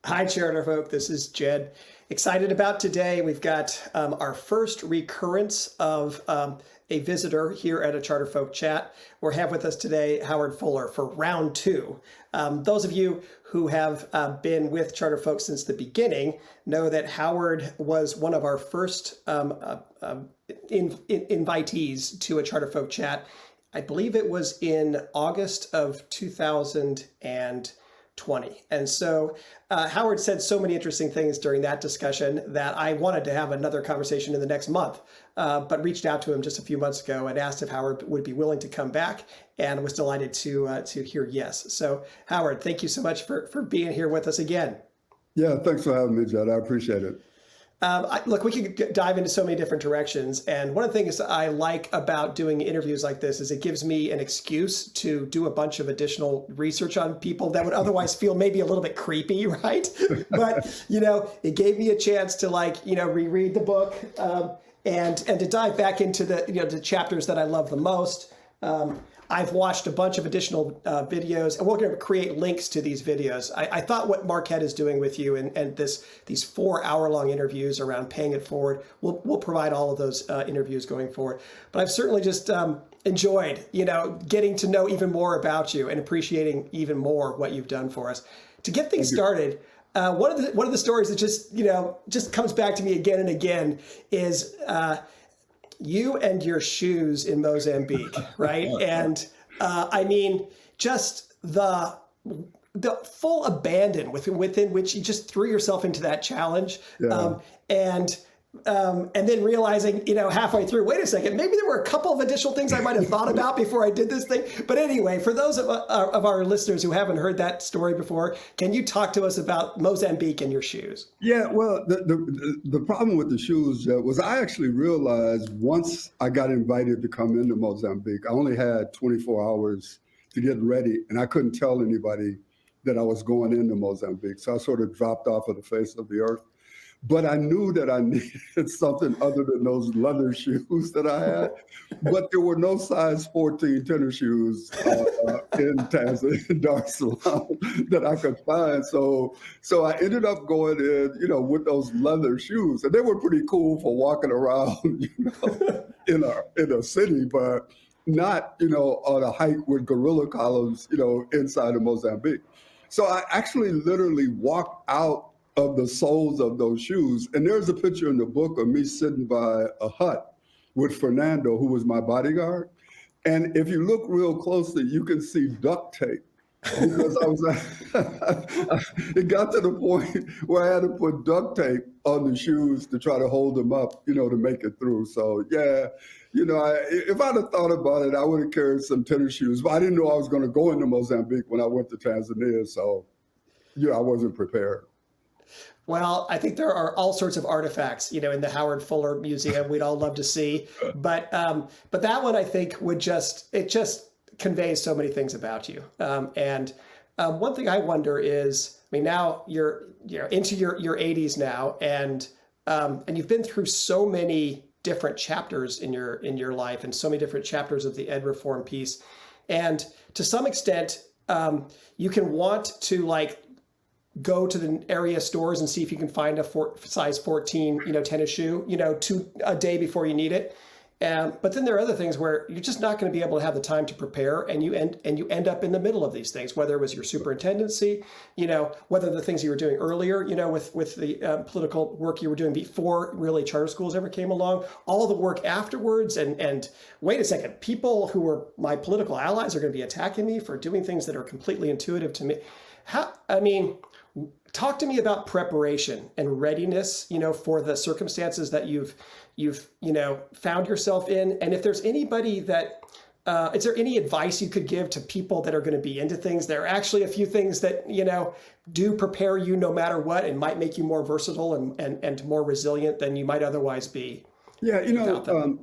Hi, CharterFolk. This is Jed. Excited about today. We've got our first recurrence of a visitor here at a CharterFolk chat. We have with us today Howard Fuller for round two. Those of you who have been with CharterFolk since the beginning know that Howard was one of our first invitees to a CharterFolk chat. I believe it was in August of 2020. And so Howard said so many interesting things during that discussion that I wanted to have another conversation in the next month, but reached out to him just a few months ago and asked if Howard would be willing to come back, and was delighted to hear yes. So Howard, thank you so much for being here with us again. Yeah, thanks for having me, Jed. I appreciate it. Look, we could dive into so many different directions. And one of the things I like about doing interviews like this is it gives me an excuse to do a bunch of additional research on people that would otherwise feel maybe a little bit creepy, right? But, it gave me a chance to reread the book and to dive back into the chapters that I love the most. I've watched a bunch of additional videos, and we're going to create links to these videos. I thought what Marquette is doing with you and these 4-hour-long interviews around paying it forward, we'll provide all of those interviews going forward. But I've certainly just enjoyed, getting to know even more about you and appreciating even more what you've done for us. To get things started, one of the stories that just comes back to me again and again is you and your shoes in Mozambique, right? And just the full abandon within which you just threw yourself into that challenge, Yeah. and then realizing, halfway through, wait a second, maybe there were a couple of additional things I might have thought about before I did this thing. But anyway, for those of our listeners who haven't heard that story before, can you talk to us about Mozambique and your shoes? Yeah, well, the problem with the shoes, Jed, was I actually realized once I got invited to come into Mozambique, I only had 24 hours to get ready, and I couldn't tell anybody that I was going into Mozambique. So I sort of dropped off of the face of the earth. But I knew that I needed something other than those leather shoes that I had. But there were no size 14 tennis shoes in Tanzania, in Dar es Salaam, that I could find. So I ended up going in, with those leather shoes, and they were pretty cool for walking around, in a city, but not, on a hike with gorilla columns, inside of Mozambique. So I actually literally walked out of the soles of those shoes. And there's a picture in the book of me sitting by a hut with Fernando, who was my bodyguard. And if you look real closely, you can see duct tape. Because it got to the point where I had to put duct tape on the shoes to try to hold them up, to make it through. So yeah, if I'd have thought about it, I would have carried some tennis shoes. But I didn't know I was going to go into Mozambique when I went to Tanzania. So I wasn't prepared. Well, I think there are all sorts of artifacts, in the Howard Fuller Museum we'd all love to see. But that one, I think, it just conveys so many things about you. And one thing I wonder is, now you're into your 80s now, and you've been through so many different chapters in your life, and so many different chapters of the ed reform piece. And to some extent, you can want to go to the area stores and see if you can find a size 14, tennis shoe, a day before you need it. But then there are other things where you're just not going to be able to have the time to prepare, and you end up in the middle of these things, whether it was your superintendency, whether the things you were doing earlier, with the political work you were doing before really charter schools ever came along, all the work afterwards, and wait a second, people who were my political allies are going to be attacking me for doing things that are completely intuitive to me. Talk to me about preparation and readiness, for the circumstances that you've found yourself in. And if there's anybody that, is there any advice you could give to people that are going to be into things? There are actually a few things that, do prepare you no matter what, and might make you more versatile and more resilient than you might otherwise be. Yeah,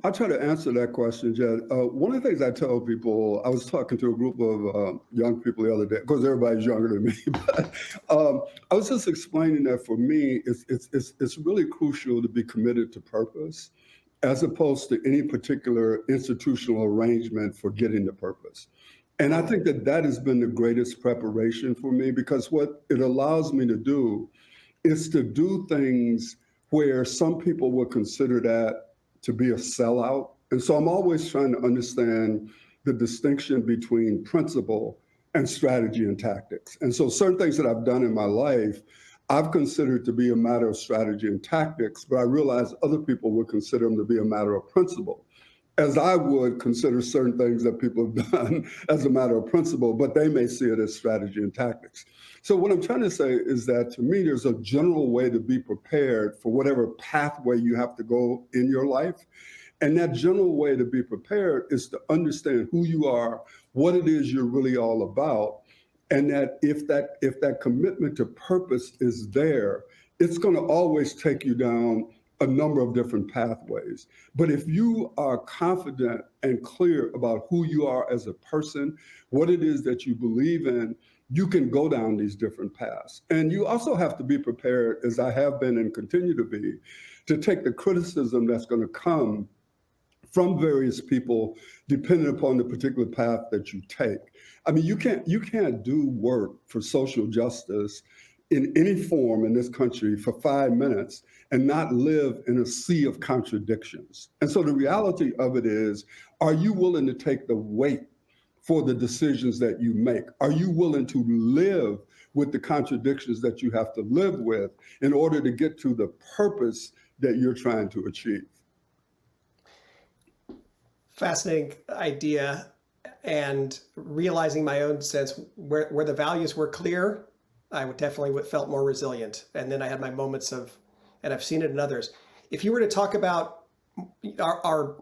I'll try to answer that question, Jed. One of the things I tell people, I was talking to a group of young people the other day, because everybody's younger than me, but I was just explaining that for me, it's really crucial to be committed to purpose, as opposed to any particular institutional arrangement for getting the purpose. And I think that that has been the greatest preparation for me, because what it allows me to do is to do things where some people would consider that to be a sellout. And so I'm always trying to understand the distinction between principle and strategy and tactics. And so certain things that I've done in my life, I've considered to be a matter of strategy and tactics, but I realize other people would consider them to be a matter of principle, as I would consider certain things that people have done as a matter of principle, but they may see it as strategy and tactics. So what I'm trying to say is that, to me, there's a general way to be prepared for whatever pathway you have to go in your life. And that general way to be prepared is to understand who you are, what it is you're really all about, and that if that commitment to purpose is there, it's going to always take you down a number of different pathways. But if you are confident and clear about who you are as a person, what it is that you believe in, you can go down these different paths. And you also have to be prepared, as I have been and continue to be, to take the criticism that's going to come from various people, depending upon the particular path that you take. I mean, you can't do work for social justice in any form in this country for 5 minutes and not live in a sea of contradictions. And so the reality of it is, are you willing to take the weight for the decisions that you make? Are you willing to live with the contradictions that you have to live with in order to get to the purpose that you're trying to achieve? Fascinating idea, and realizing my own sense where the values were clear, I would definitely felt more resilient. And then I had my moments of, and I've seen it in others. If you were to talk about our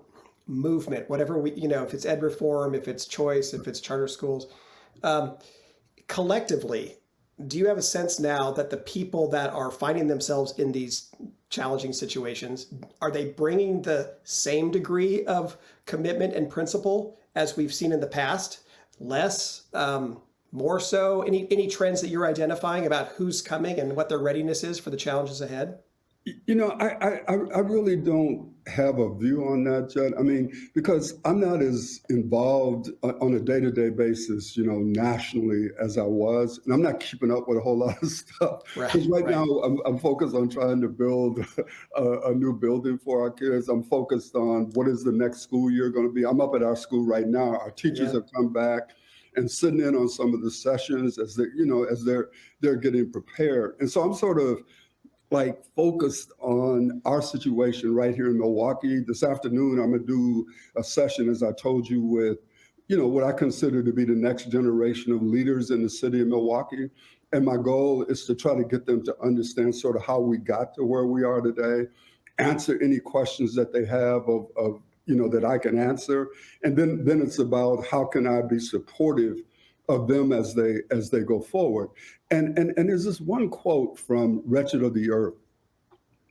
movement, whatever we, if it's ed reform, if it's choice, if it's charter schools, collectively, do you have a sense now that the people that are finding themselves in these challenging situations, are they bringing the same degree of commitment and principle as we've seen in the past? Less, more so? Any trends that you're identifying about who's coming and what their readiness is for the challenges ahead? I really don't have a view on that, Judd. I mean, because I'm not as involved on a day-to-day basis, nationally as I was, and I'm not keeping up with a whole lot of stuff. Because right now I'm focused on trying to build a new building for our kids. I'm focused on what is the next school year going to be. I'm up at our school right now. Our teachers have come back and sitting in on some of the sessions as they're getting prepared. And so I'm sort of focused on our situation right here in Milwaukee. This afternoon, I'm going to do a session, as I told you, with, what I consider to be the next generation of leaders in the city of Milwaukee. And my goal is to try to get them to understand sort of how we got to where we are today, answer any questions that they have of that I can answer. And then it's about how can I be supportive of them as they go forward. And there's this one quote from Wretched of the Earth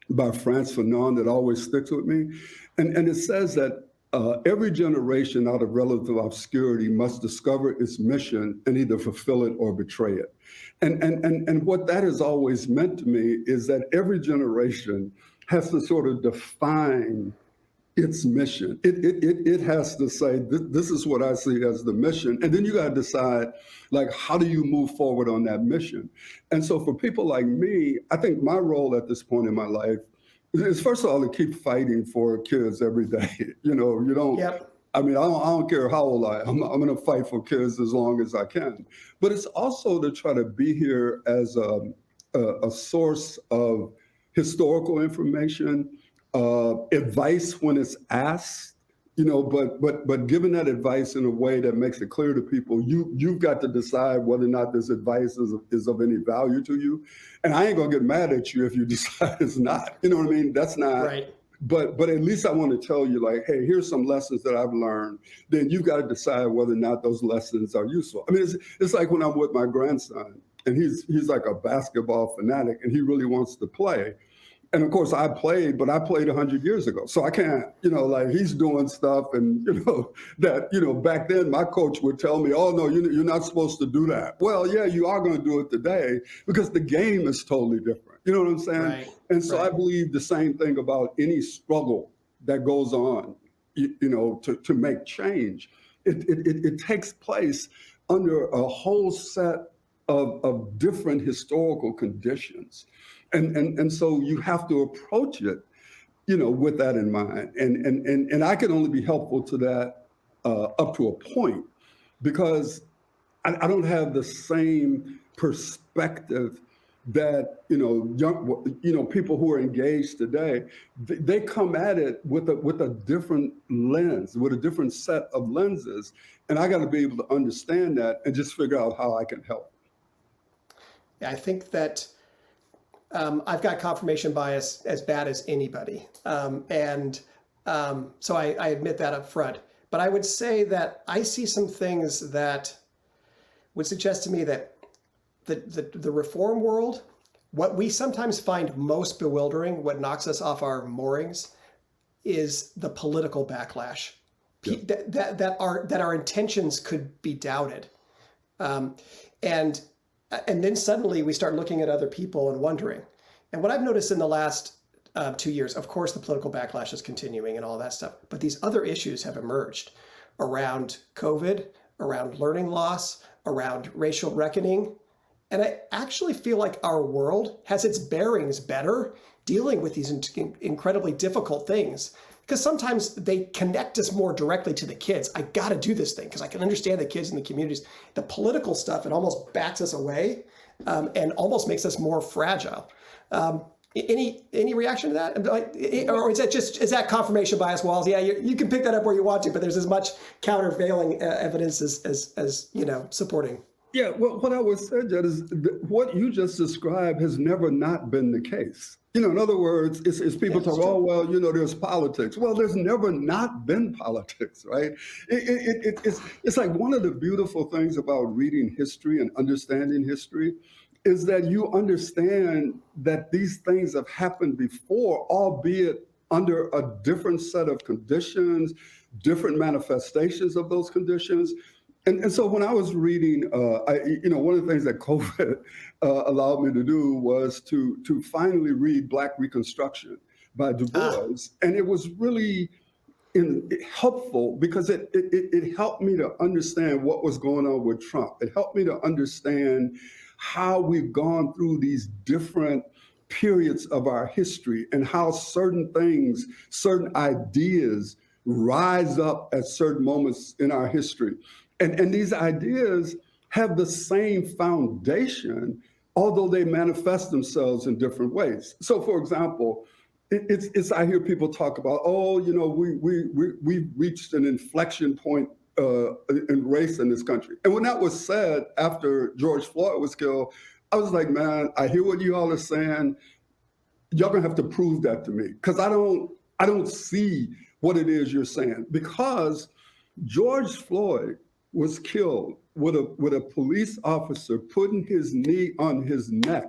by Frantz Fanon that always sticks with me. And it says that every generation out of relative obscurity must discover its mission and either fulfill it or betray it. And what that has always meant to me is that every generation has to sort of define its mission. It has to say, this is what I see as the mission. And then you got to decide, how do you move forward on that mission? And so for people like me, I think my role at this point in my life is, first of all, to keep fighting for kids every day. You don't, I mean, I don't care how old I am. I'm going to fight for kids as long as I can. But it's also to try to be here as a source of historical information, advice when it's asked, but giving that advice in a way that makes it clear to people, you've got to decide whether or not this advice is of any value to you. And I ain't gonna get mad at you if you decide it's not. You know what I mean? That's not right. But at least I want to tell you, hey, here's some lessons that I've learned. Then you've got to decide whether or not those lessons are useful. I mean, it's like when I'm with my grandson, and he's like a basketball fanatic, and he really wants to play. And of course I played, but I played 100 years ago. So I can't, he's doing stuff and, that, back then my coach would tell me, oh, no, you're not supposed to do that. Well, yeah, you are going to do it today because the game is totally different. You know what I'm saying? Right. And so I believe the same thing about any struggle that goes on, to make change. it takes place under a whole set of different historical conditions. And so you have to approach it, with that in mind. And I can only be helpful to that up to a point, because I don't have the same perspective that people who are engaged today. They come at it with a different lens, with a different set of lenses, and I got to be able to understand that and just figure out how I can help. Yeah, I think that I've got confirmation bias as bad as anybody, so I admit that up front. But I would say that I see some things that would suggest to me that the reform world, what we sometimes find most bewildering, what knocks us off our moorings, is the political backlash. Yep. that our intentions could be doubted, and then suddenly we start looking at other people and wondering. And what I've noticed in the last 2 years, of course, the political backlash is continuing and all that stuff, but these other issues have emerged around COVID, around learning loss, around racial reckoning. And I actually feel like our world has its bearings better dealing with these incredibly difficult things, because sometimes they connect us more directly to the kids. I got to do this thing because I can understand the kids in the communities. The political stuff, it almost backs us away and almost makes us more fragile. Any reaction to that? Or is that confirmation bias, Walls? Yeah, you can pick that up where you want to, but there's as much countervailing evidence as supporting. Yeah, well, what I would say, Jed, is what you just described has never not been the case. In other words, it's people talk, oh, well, there's politics. Well, there's never not been politics, right? It's like one of the beautiful things about reading history and understanding history is that you understand that these things have happened before, albeit under a different set of conditions, different manifestations of those conditions. And so when I was reading, one of the things that COVID allowed me to do was to finally read Black Reconstruction by Du Bois. And it was really helpful because it helped me to understand what was going on with Trump. It helped me to understand how we've gone through these different periods of our history and how certain things, certain ideas rise up at certain moments in our history. And these ideas have the same foundation, although they manifest themselves in different ways. So, for example, I hear people talk about, we've reached an inflection point in race in this country. And when that was said after George Floyd was killed, I was like, man, I hear what you all are saying. Y'all gonna have to prove that to me, because I don't see what it is you're saying. Because George Floyd was killed with a police officer putting his knee on his neck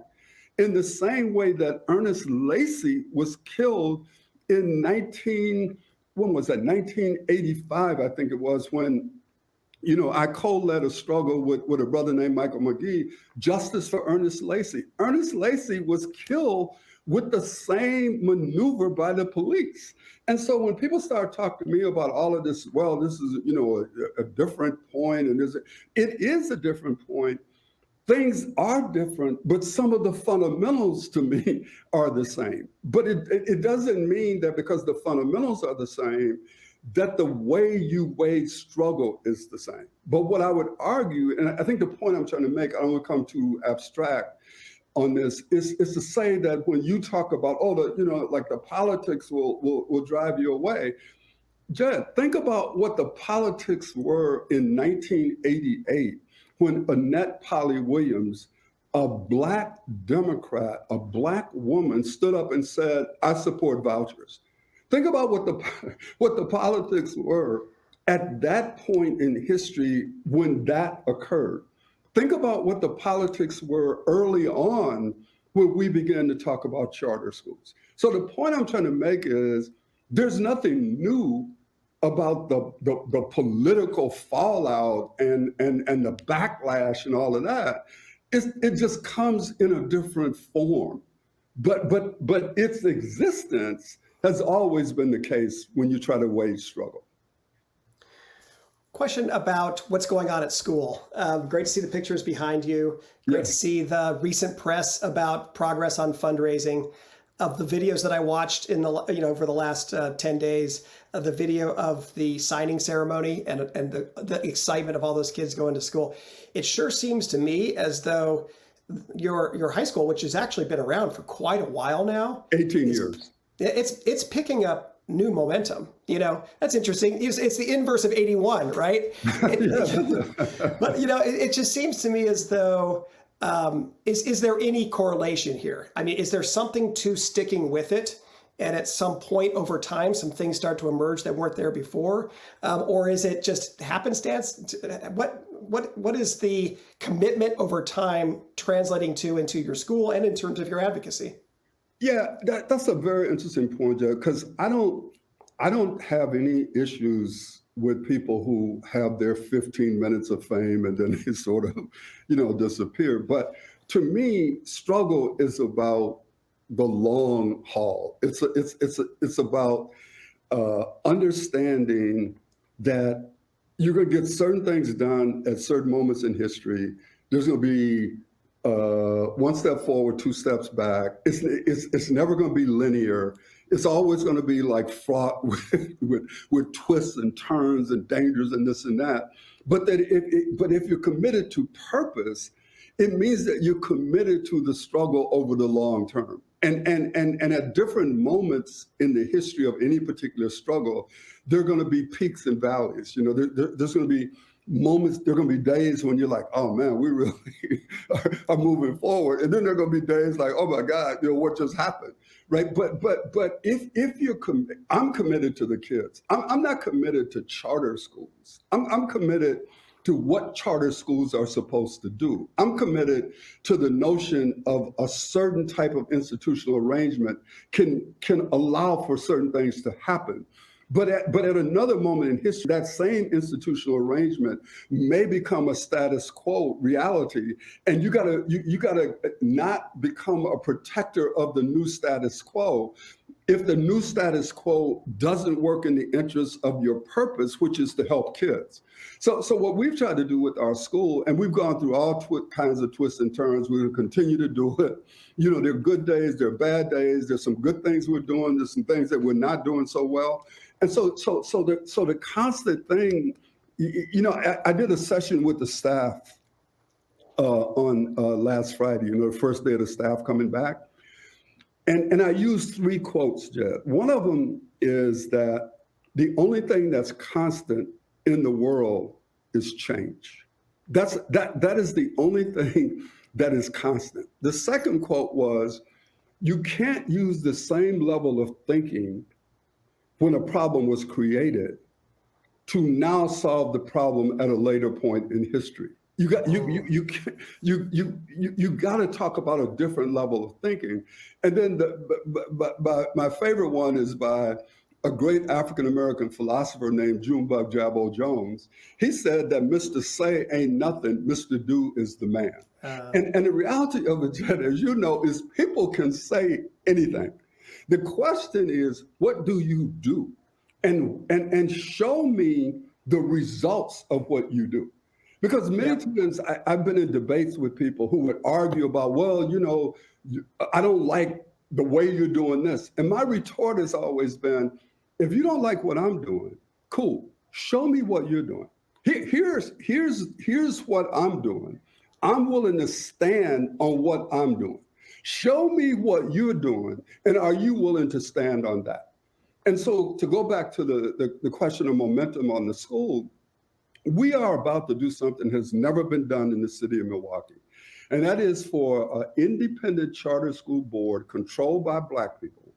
in the same way that Ernest Lacy was killed in 1985, I think it was, when, I co-led a struggle with a brother named Michael McGee, justice for Ernest Lacy. Ernest Lacy was killed with the same maneuver by the police. And so when people start talking to me about all of this, well, this is, a different point, and it is a different point. Things are different, but some of the fundamentals to me are the same. But it doesn't mean that because the fundamentals are the same, that the way you weigh struggle is the same. But what I would argue, and I think the point I'm trying to make, I don't want to come too abstract on this, is to say that when you talk about, the politics will drive you away. Jed, think about what the politics were in 1988 when Annette Polly Williams, a Black Democrat, a Black woman, stood up and said, I support vouchers. Think about what the politics were at that point in history when that occurred. Think about what the politics were early on when we began to talk about charter schools. So the point I'm trying to make is there's nothing new about the political fallout and the backlash and all of that. It just comes in a different form. But its existence has always been the case when you try to wage struggle. Question about what's going on at school. Great to see the pictures behind you. Great to see the recent press about progress on fundraising. Of the videos that I watched in the over the last 10 days, of the video of the signing ceremony and the excitement of all those kids going to school, it sure seems to me as though your high school, which has actually been around for quite a while now, 18 years. It's picking up new momentum. That's interesting. It's the inverse of 81, right? But it just seems to me as though is there any correlation here? I mean, is there something to sticking with it? And at some point over time, some things start to emerge that weren't there before, or is it just happenstance? What is the commitment over time translating to into your school and in terms of your advocacy? Yeah, that's a very interesting point, Joe, because I don't have any issues with people who have their 15 minutes of fame and then they sort of, disappear. But to me, struggle is about the long haul. It's about understanding that you're going to get certain things done at certain moments in history. There's going to be one step forward, two steps back. It's never going to be linear. It's always going to be like fraught with twists and turns and dangers and this and that. But if you're committed to purpose, it means that you're committed to the struggle over the long term. And at different moments in the history of any particular struggle, there are going to be peaks and valleys. There's going to be moments, there are going to be days when you're like, oh man, we really are moving forward. And then there are going to be days like, oh my God, what just happened, right? But if you're I'm committed to the kids. I'm not committed to charter schools. I'm committed to what charter schools are supposed to do. I'm committed to the notion of a certain type of institutional arrangement can allow for certain things to happen. But at another moment in history, that same institutional arrangement may become a status quo reality, and you gotta not become a protector of the new status quo if the new status quo doesn't work in the interest of your purpose, which is to help kids. So what we've tried to do with our school, and we've gone through all kinds of twists and turns, we're going to continue to do it. There are good days, there are bad days, there's some good things we're doing, there's some things that we're not doing so well. And so the constant thing, I did a session with the staff on last Friday, the first day of the staff coming back. And I used 3 quotes, Jed. One of them is that the only thing that's constant in the world is change. That is the only thing that is constant. The second quote was, you can't use the same level of thinking when a problem was created to now solve the problem at a later point in history. You got to talk about a different level of thinking. And then my favorite one is by a great African-American philosopher named Junebug Jabo Jones. He said that Mr. Say ain't nothing, Mr. Do is the man. And the reality of it, Jed, as you know, is people can say anything. The question is, what do you do? And show me the results of what you do. Because many times I've been in debates with people who would argue about, well, I don't like the way you're doing this. And my retort has always been, if you don't like what I'm doing, cool, show me what you're doing. Here's what I'm doing. I'm willing to stand on what I'm doing. Show me what you're doing, and are you willing to stand on that? And so to go back to the question of momentum on the school, we are about to do something that has never been done in the city of Milwaukee. And that is for an independent charter school board controlled by Black people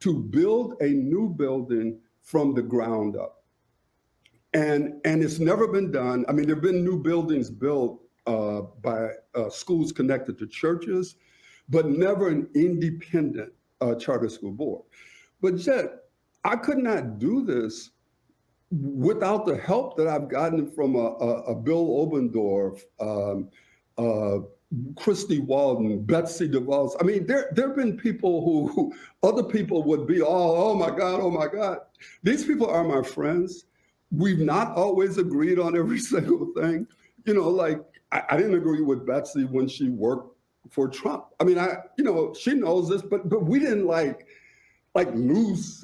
to build a new building from the ground up. And it's never been done. I mean, there have been new buildings built by schools connected to churches, but never an independent charter school board. But yet, I could not do this without the help that I've gotten from a Bill Obendorf, Christy Walden, Betsy DeVos. I mean, there have been people who other people would be all, oh my God. These people are my friends. we've not always agreed on every single thing. Like I didn't agree with Betsy when she worked for Trump. I mean, she knows this, but we didn't like lose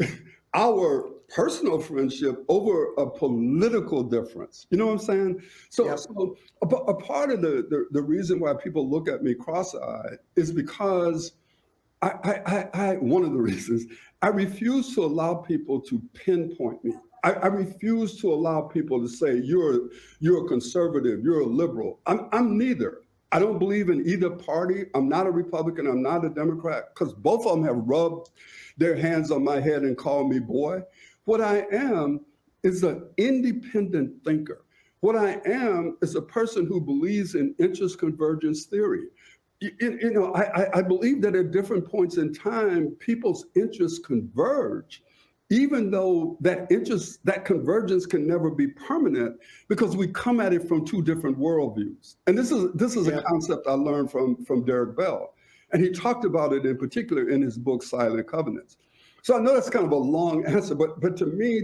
our personal friendship over a political difference. You know what I'm saying? So, Yep. so a part of the reason why people look at me cross-eyed is because one of the reasons I refuse to allow people to pinpoint me. I refuse to allow people to say you're a conservative, you're a liberal. I'm neither. I don't believe in either party. I'm not a Republican. I'm not a Democrat, because both of them have rubbed their hands on my head and called me boy. What I am is an independent thinker. What I am is a person who believes in interest convergence theory. I believe that at different points in time, people's interests converge, even though that convergence can never be permanent, because we come at it from two different worldviews. And this is a concept I learned from Derek Bell. And he talked about it in particular in his book, Silent Covenants. So I know that's kind of a long answer, but to me,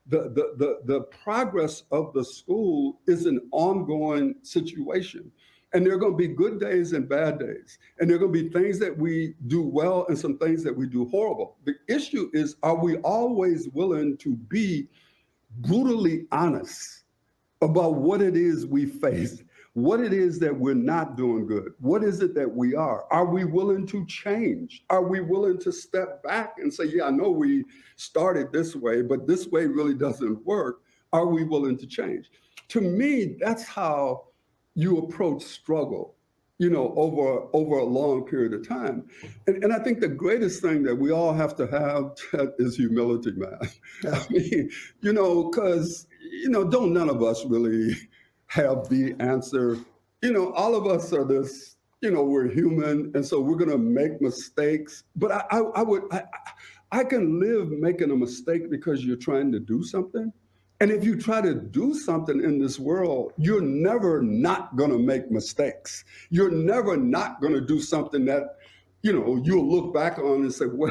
the progress of the school is an ongoing situation. And there are going to be good days and bad days. And there are going to be things that we do well and some things that we do horrible. The issue is, are we always willing to be brutally honest about what it is we face, what it is that we're not doing good? What is it that we are? Are we willing to change? Are we willing to step back and say, yeah, I know we started this way, but this way really doesn't work. Are we willing to change? To me, that's how you approach struggle, over a long period of time. And I think the greatest thing that we all have to have is humility, man. Yeah. I mean, because, don't none of us really have the answer. All of us are this, we're human. And so we're going to make mistakes. But I can live making a mistake because you're trying to do something. And if you try to do something in this world, you're never not going to make mistakes. You're never not going to do something that, you'll look back on and say, well,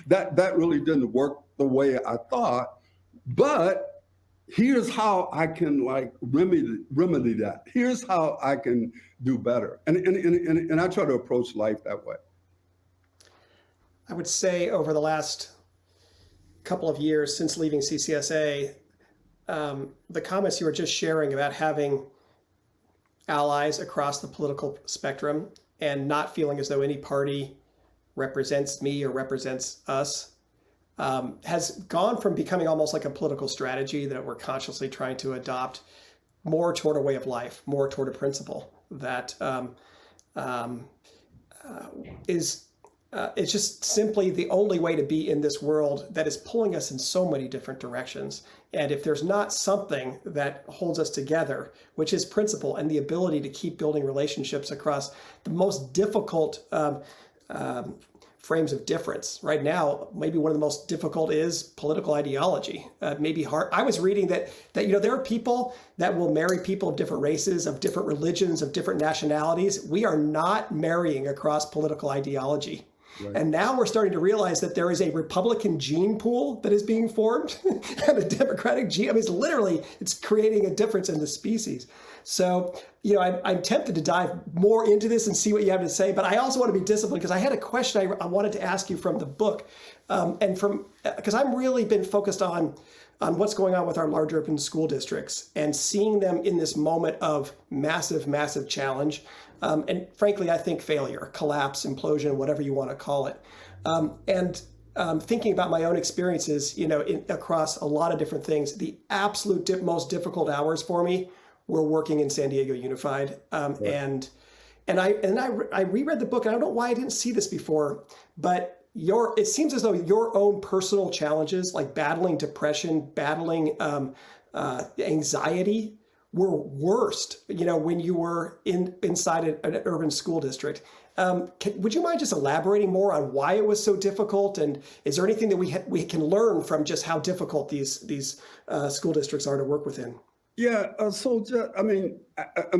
that really didn't work the way I thought. But here's how I can remedy that. Here's how I can do better. And I try to approach life that way. I would say over the last couple of years since leaving CCSA, the comments you were just sharing about having allies across the political spectrum and not feeling as though any party represents me or represents us has gone from becoming almost like a political strategy that we're consciously trying to adopt more toward a way of life, more toward a principle that it's just simply the only way to be in this world that is pulling us in so many different directions. And if there's not something that holds us together, which is principle and the ability to keep building relationships across the most difficult frames of difference. Right now, maybe one of the most difficult is political ideology. Maybe hard. I was reading that there are people that will marry people of different races, of different religions, of different nationalities. We are not marrying across political ideology. Right. And now we're starting to realize that there is a Republican gene pool that is being formed and a Democratic gene. I mean, it's creating a difference in the species. So, I'm tempted to dive more into this and see what you have to say, but I also want to be disciplined because I had a question I wanted to ask you from the book, because I've really been focused on what's going on with our large urban school districts and seeing them in this moment of massive, massive challenge. And frankly, I think failure, collapse, implosion, whatever you want to call it. Thinking about my own experiences, across a lot of different things, the absolute most difficult hours for me were working in San Diego Unified. Right. And I reread the book, and I don't know why I didn't see this before, but it seems as though your own personal challenges, like battling depression, battling anxiety, were worst, when you were inside an urban school district. Would you mind just elaborating more on why it was so difficult? And is there anything that we can learn from just how difficult these school districts are to work within? Yeah, I'm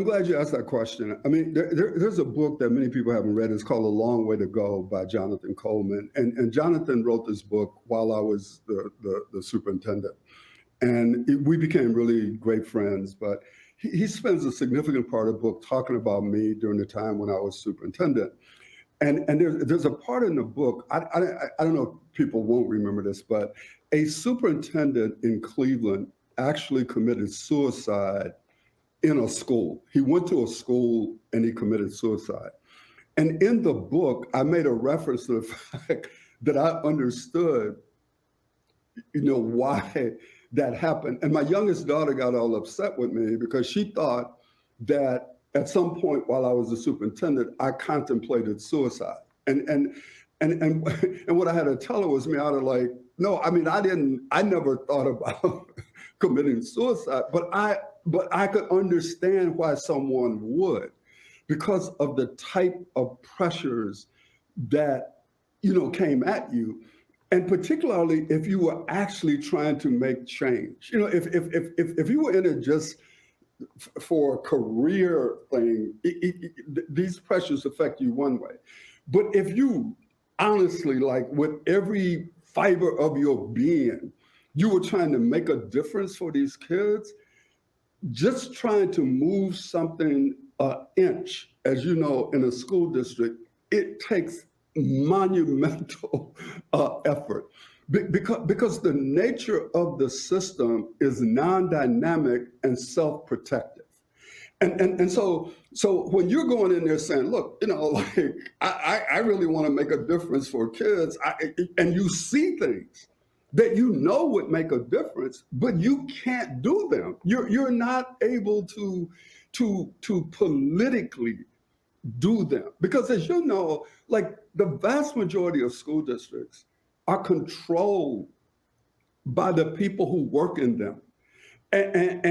glad you asked that question. I mean, there's a book that many people haven't read. It's called A Long Way to Go by Jonathan Coleman. And Jonathan wrote this book while I was the superintendent. we became really great friends. But he spends a significant part of the book talking about me during the time when I was superintendent. And there's a part in the book, I don't know if people won't remember this, but a superintendent in Cleveland actually committed suicide in a school. He went to a school and he committed suicide. And in the book, I made a reference to the fact that I understood, why that happened. And my youngest daughter got all upset with me because she thought that at some point while I was the superintendent, I contemplated suicide. And what I had to tell her was me out of like, no, I mean, I never thought about committing suicide, but I could understand why someone would, because of the type of pressures that, came at you. And particularly if you were actually trying to make change. If you were in it just for a career thing, these pressures affect you one way. But if you honestly, like with every fiber of your being, you were trying to make a difference for these kids, just trying to move something an inch, as you know, in a school district, it takes monumental effort because the nature of the system is non-dynamic and self-protective. And so when you're going in there saying, look, like I really want to make a difference for kids, and you see things that would make a difference, but you can't do them. You're not able to politically do them. Because as you know, like the vast majority of school districts are controlled by the people who work in them. And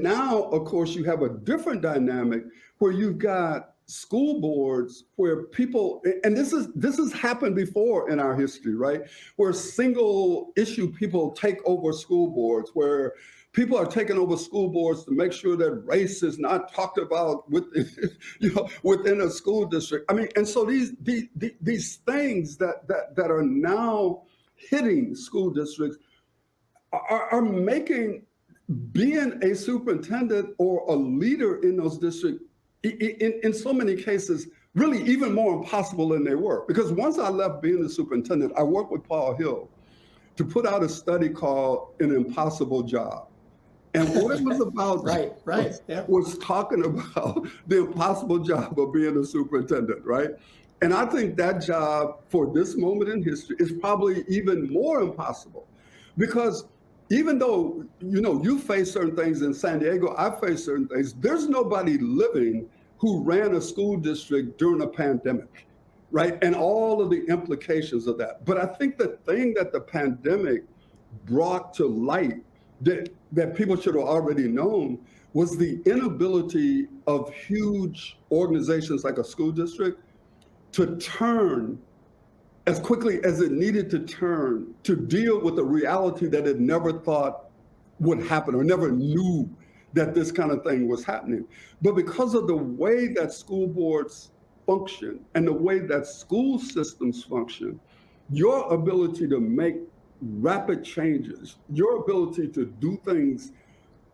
now, of course, you have a different dynamic where you've got school boards where people, and this has happened before in our history, right? Where single issue people take over school boards, where people are taking over school boards to make sure that race is not talked about within a school district. I mean, and so these things that are now hitting school districts are making being a superintendent or a leader in those districts in so many cases really even more impossible than they were. Because once I left being the superintendent, I worked with Paul Hill to put out a study called An Impossible Job. And what it was about was talking about the impossible job of being a superintendent, right? And I think that job for this moment in history is probably even more impossible because even though, you face certain things in San Diego, I face certain things, there's nobody living who ran a school district during a pandemic, right? And all of the implications of that. But I think the thing that the pandemic brought to light that people should have already known was the inability of huge organizations like a school district to turn as quickly as it needed to turn to deal with the reality that it never thought would happen or never knew that this kind of thing was happening. But because of the way that school boards function and the way that school systems function, your ability to make rapid changes, your ability to do things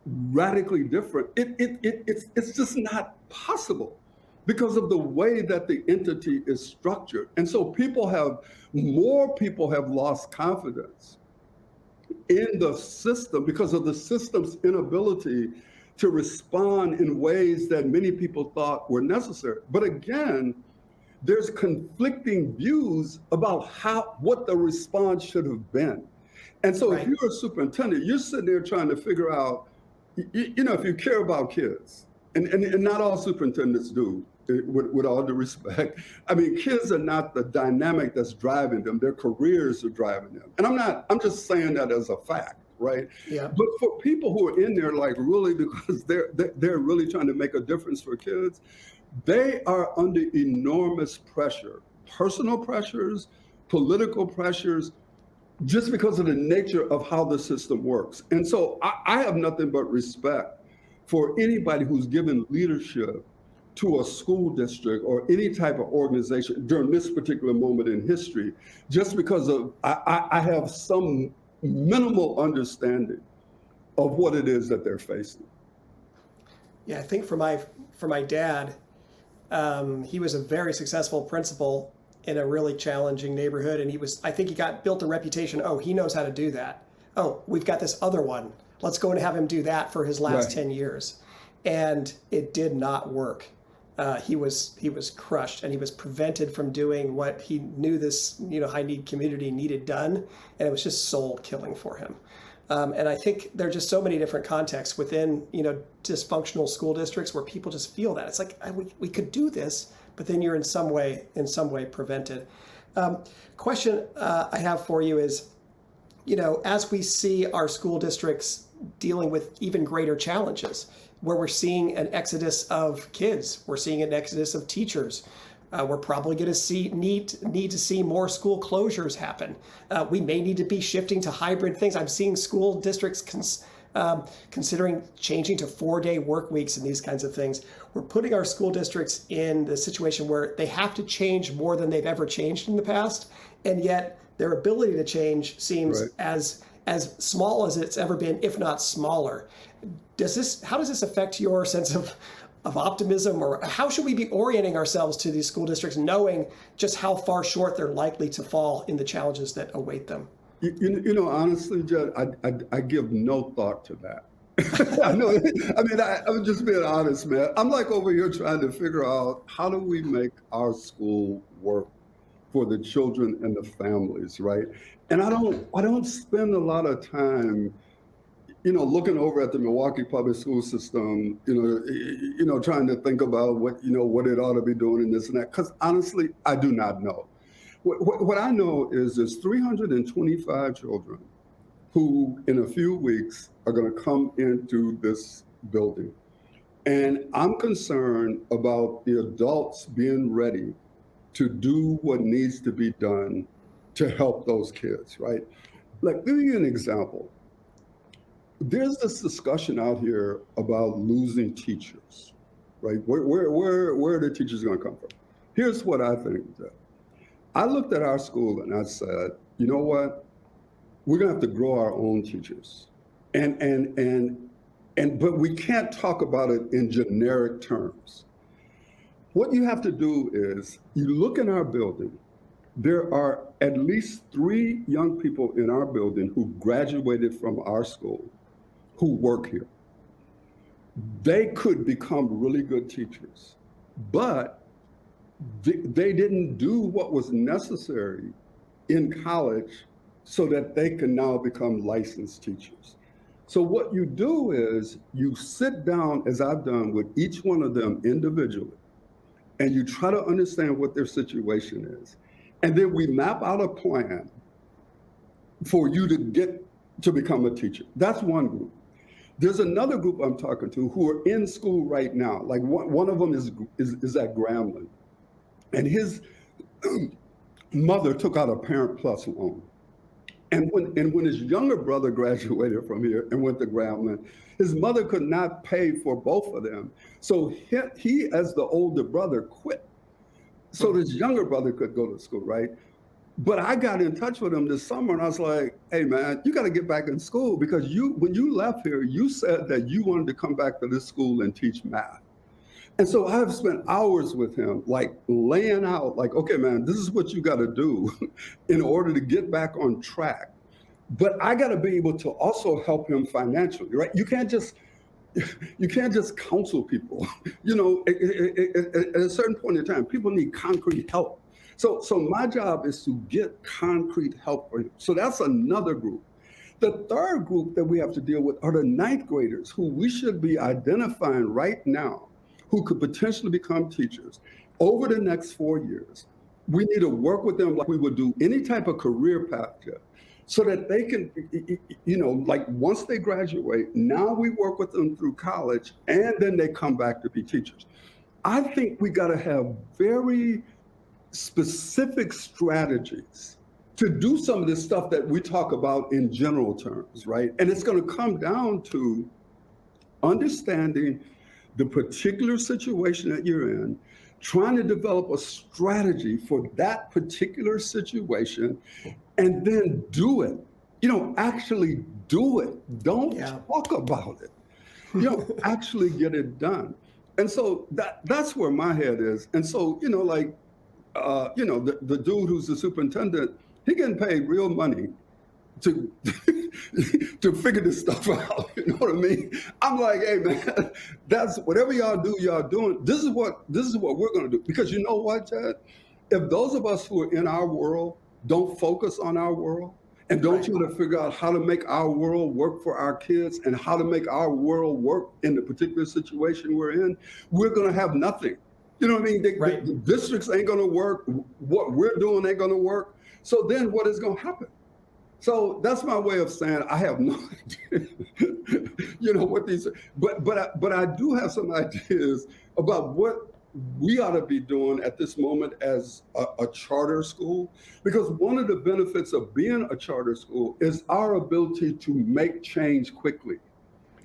radically different, it's just not possible because of the way that the entity is structured. And so more people have lost confidence in the system because of the system's inability to respond in ways that many people thought were necessary. But again, there's conflicting views about what the response should have been. And so if you're a superintendent, you're sitting there trying to figure out, if you care about kids, and not all superintendents do, with all due respect. I mean, kids are not the dynamic that's driving them. Their careers are driving them. And I'm just saying that as a fact, right? Yeah. But for people who are in there, like really, because they're really trying to make a difference for kids, they are under enormous pressure, personal pressures, political pressures, just because of the nature of how the system works. And so I have nothing but respect for anybody who's given leadership to a school district or any type of organization during this particular moment in history, just because of I have some minimal understanding of what it is that they're facing. Yeah, I think for my dad, he was a very successful principal in a really challenging neighborhood, and I think he built a reputation. Oh, he knows how to do that. Oh, we've got this other one. Let's go and have him do that for his last Right. 10 years. And it did not work. He was crushed, and he was prevented from doing what he knew this high need community needed done, and it was just soul killing for him. And I think there are just so many different contexts within dysfunctional school districts where people just feel that it's like we could do this, but then you're in some way prevented. Question I have for you is, as we see our school districts dealing with even greater challenges, where we're seeing an exodus of kids, we're seeing an exodus of teachers. We're probably going to need to see more school closures happen. We may need to be shifting to hybrid things. I'm seeing school districts considering changing to 4-day work weeks and these kinds of things. We're putting our school districts in the situation where they have to change more than they've ever changed in the past, and yet their ability to change seems Right. as small as it's ever been, if not smaller. How does this affect your sense of optimism, or how should we be orienting ourselves to these school districts, knowing just how far short they're likely to fall in the challenges that await them? Honestly, Jed, I give no thought to that. I know. I mean, I'm just being honest, man. I'm like over here trying to figure out how do we make our school work for the children and the families, right? And I don't spend a lot of time, looking over at the Milwaukee public school system, trying to think about what it ought to be doing and this and that. Because honestly, I do not know. What I know is there's 325 children who, in a few weeks, are going to come into this building. And I'm concerned about the adults being ready to do what needs to be done to help those kids, right? Like, let me give you an example. There's this discussion out here about losing teachers, right? Where are the teachers going to come from? Here's what I think. I looked at our school and I said, you know what? We're going to have to grow our own teachers, but we can't talk about it in generic terms. What you have to do is you look in our building. There are at least 3 young people in our building who graduated from our school who work here. They could become really good teachers, but they didn't do what was necessary in college so that they can now become licensed teachers. So what you do is you sit down, as I've done, with each one of them individually, and you try to understand what their situation is. And then we map out a plan for you to get to become a teacher. That's one group. There's another group I'm talking to who are in school right now. Like one of them is at Grambling, and his mother took out a Parent Plus loan. And when his younger brother graduated from here and went to Grambling, his mother could not pay for both of them. So he as the older brother, quit so his younger brother could go to school, right? But I got in touch with him this summer and I was like, hey man, you got to get back in school, because when you left here, you said that you wanted to come back to this school and teach math. And so I've spent hours with him, like laying out, like, okay, man, this is what you got to do in order to get back on track. But I got to be able to also help him financially, right? You can't just counsel people. At a certain point in time, people need concrete help. So my job is to get concrete help for him. So that's another group. The third group that we have to deal with are the 9th graders, who we should be identifying right now, who could potentially become teachers over the next 4 years. We need to work with them like we would do any type of career path, so that they can, like once they graduate, now we work with them through college, and then they come back to be teachers. I think we got to have very specific strategies to do some of this stuff that we talk about in general terms, right? And it's going to come down to understanding the particular situation that you're in, trying to develop a strategy for that particular situation, and then do it actually do it. Don't talk about it. Actually get it done. And so that's where my head is. And so, the dude who's the superintendent, he getting paid real money to to figure this stuff out. You know what I mean? I'm like, hey man, that's whatever y'all do, y'all doing. This is what we're gonna do. Because you know what, Chad? If those of us who are in our world don't focus on our world and don't try to figure out how to make our world work for our kids and how to make our world work in the particular situation we're in, we're gonna have nothing. You know what I mean? The districts ain't gonna work. What we're doing ain't gonna work. So then what is gonna happen? So that's my way of saying I have no idea, what these, but I do have some ideas about what we ought to be doing at this moment as a charter school, because one of the benefits of being a charter school is our ability to make change quickly.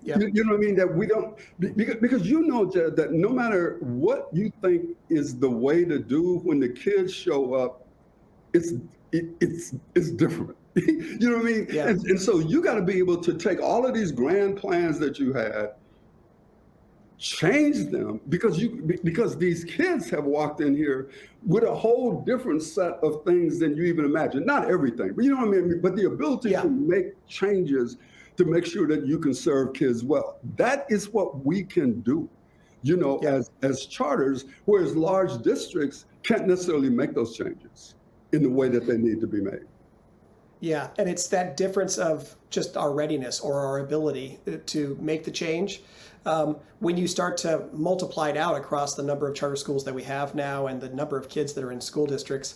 Yeah. You know what I mean? That we don't, because Jed, that no matter what you think is the way to do, when the kids show up, it's different. You know what I mean? Yeah. And so you got to be able to take all of these grand plans that you had, change them, because these kids have walked in here with a whole different set of things than you even imagine. Not everything, but you know what I mean? But the ability to make changes to make sure that you can serve kids well. That is what we can do, as charters, whereas large districts can't necessarily make those changes in the way that they need to be made. Yeah, and it's that difference of just our readiness or our ability to make the change. When you start to multiply it out across the number of charter schools that we have now and the number of kids that are in school districts,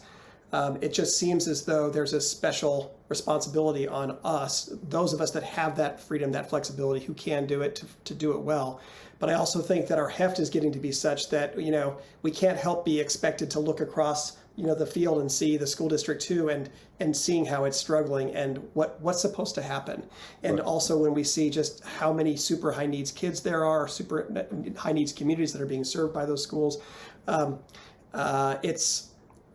it just seems as though there's a special responsibility on us, those of us that have that freedom, that flexibility, who can do it, to do it well. But I also think that our heft is getting to be such that, we can't help be expected to look across the field and see the school district too, and seeing how it's struggling and what's supposed to happen. And also when we see just how many super high needs kids there are, super high needs communities that are being served by those schools,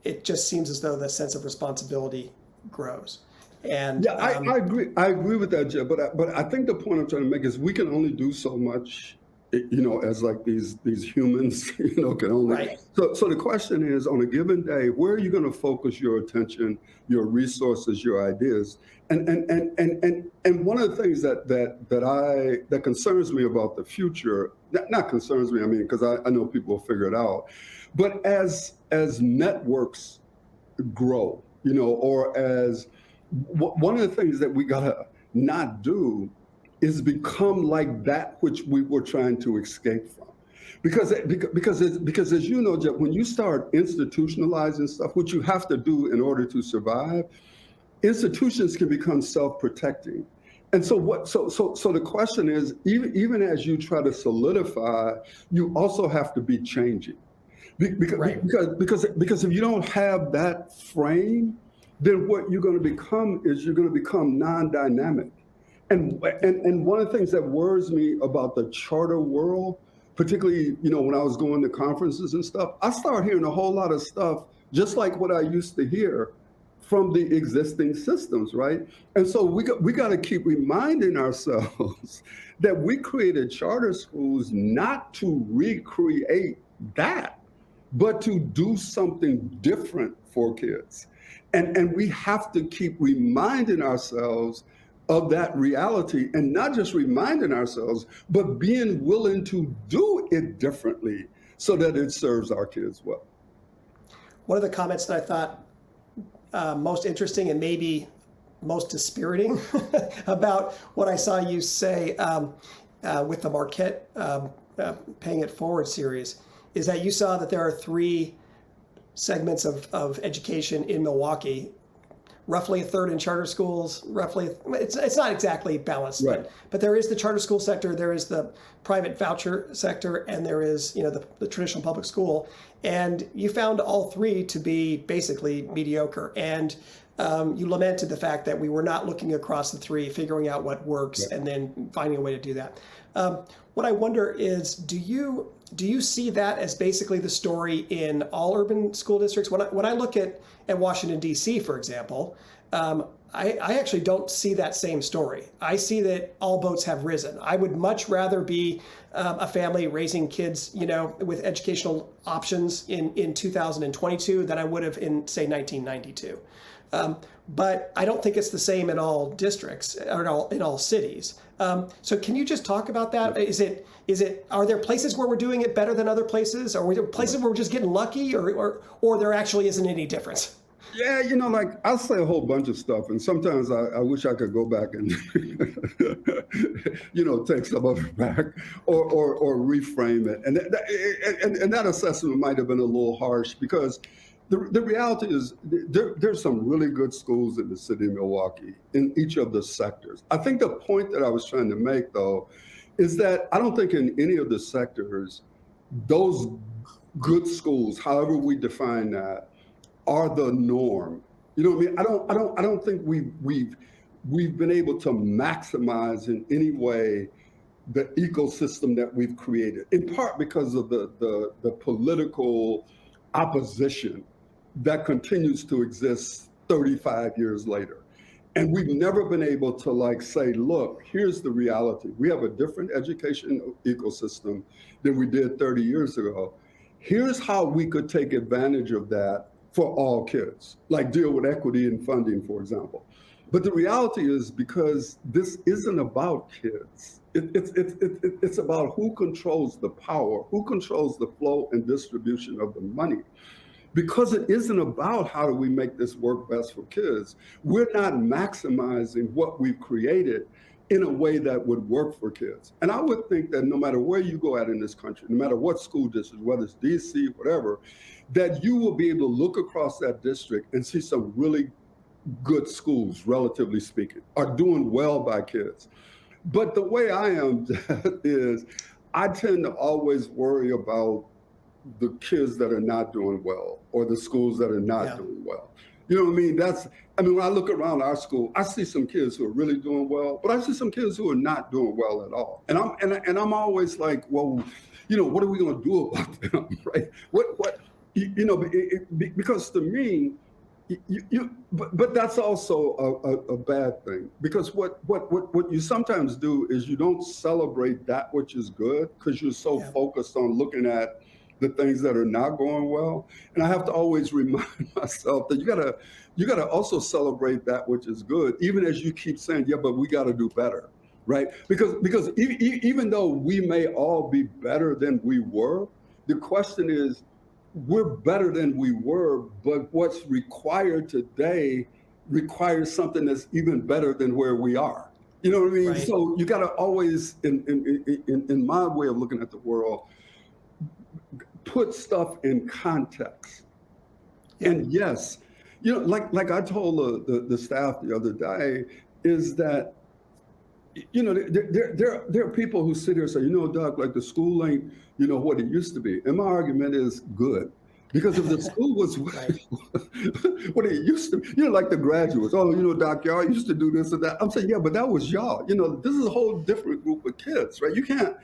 it just seems as though the sense of responsibility grows. And I agree with that, Jeff. But I think the point I'm trying to make is we can only do so much, as like these humans, can only. Right. So the question is, on a given day, where are you going to focus your attention, your resources, your ideas? And one of the things that concerns me about the future, not concerns me, I mean, because I know people will figure it out, but as networks grow, or as one of the things that we gotta not do is become like that which we were trying to escape from. Because as you know, Jeff, when you start institutionalizing stuff, which you have to do in order to survive, institutions can become self-protecting. And so the question is, even as you try to solidify, you also have to be changing. Because if you don't have that frame, then what you're going to become is you're going to become non-dynamic. And one of the things that worries me about the charter world, particularly, when I was going to conferences and stuff, I started hearing a whole lot of stuff, just like what I used to hear from the existing systems, right? And so we got to keep reminding ourselves that we created charter schools not to recreate that, but to do something different for kids. And we have to keep reminding ourselves of that reality, and not just reminding ourselves, but being willing to do it differently so that it serves our kids well. One of the comments that I thought most interesting and maybe most dispiriting about what I saw you say with the Marquette Paying It Forward series is that you saw that there are 3 segments of education in Milwaukee, roughly a third in charter schools, it's not exactly balanced, right. but there is the charter school sector, there is the private voucher sector, and there is the traditional public school. And you found all 3 to be basically mediocre. And you lamented the fact that we were not looking across the 3, figuring out what works, and then finding a way to do that. What I wonder is, do you do you see that as basically the story in all urban school districts? When I look at Washington, D.C., for example, I actually don't see that same story. I see that all boats have risen. I would much rather be a family raising kids, with educational options in 2022 than I would have in, say, 1992. But I don't think it's the same in all districts or in all cities. So can you just talk about that? Are there places where we're doing it better than other places? Or are there places where we're just getting lucky, or there actually isn't any difference? Yeah, I'll say a whole bunch of stuff, and sometimes I wish I could go back and, take some of it back or reframe it. And that assessment might have been a little harsh because the reality is there's some really good schools in the city of Milwaukee in each of the sectors. I think the point that I was trying to make, though, is that I don't think in any of the sectors, those good schools, however we define that, are the norm. You know what I mean? I don't think we've been able to maximize in any way the ecosystem that we've created, in part because of the political opposition that continues to exist 35 years later. And we've never been able to say, look, here's the reality. We have a different education ecosystem than we did 30 years ago. Here's how we could take advantage of that for all kids, deal with equity and funding, for example. But the reality is, because this isn't about kids, it's about who controls the power, who controls the flow and distribution of the money. Because it isn't about how do we make this work best for kids, we're not maximizing what we've created in a way that would work for kids. And I would think that no matter where you go at in this country, no matter what school district, whether it's DC, whatever, that you will be able to look across that district and see some really good schools, relatively speaking, are doing well by kids. But the way I am is I tend to always worry about the kids that are not doing well or the schools that are not doing well. You know what I mean? When I look around our school, I see some kids who are really doing well, but I see some kids who are not doing well at all. And I'm always like, well, what are we going to do about them, right? Because to me, but that's also a bad thing, because what you sometimes do is you don't celebrate that which is good because you're so focused on looking at the things that are not going well. And I have to always remind myself that you gotta also celebrate that which is good, even as you keep saying, yeah, but we got to do better, right? Because even though we may all be better than we were, the question is, we're better than we were, but what's required today requires something that's even better than where we are. You know what I mean? Right. So you got to always, in my way of looking at the world, put stuff in context. Yeah. And yes, like I told the staff the other day, is that, there are people who sit here and say, Doug, the school ain't, what it used to be. And my argument is good. Because if the school was what it used to be, like the graduates, Doc, y'all used to do this or that. I'm saying, yeah, but that was y'all. This is a whole different group of kids, right? You can't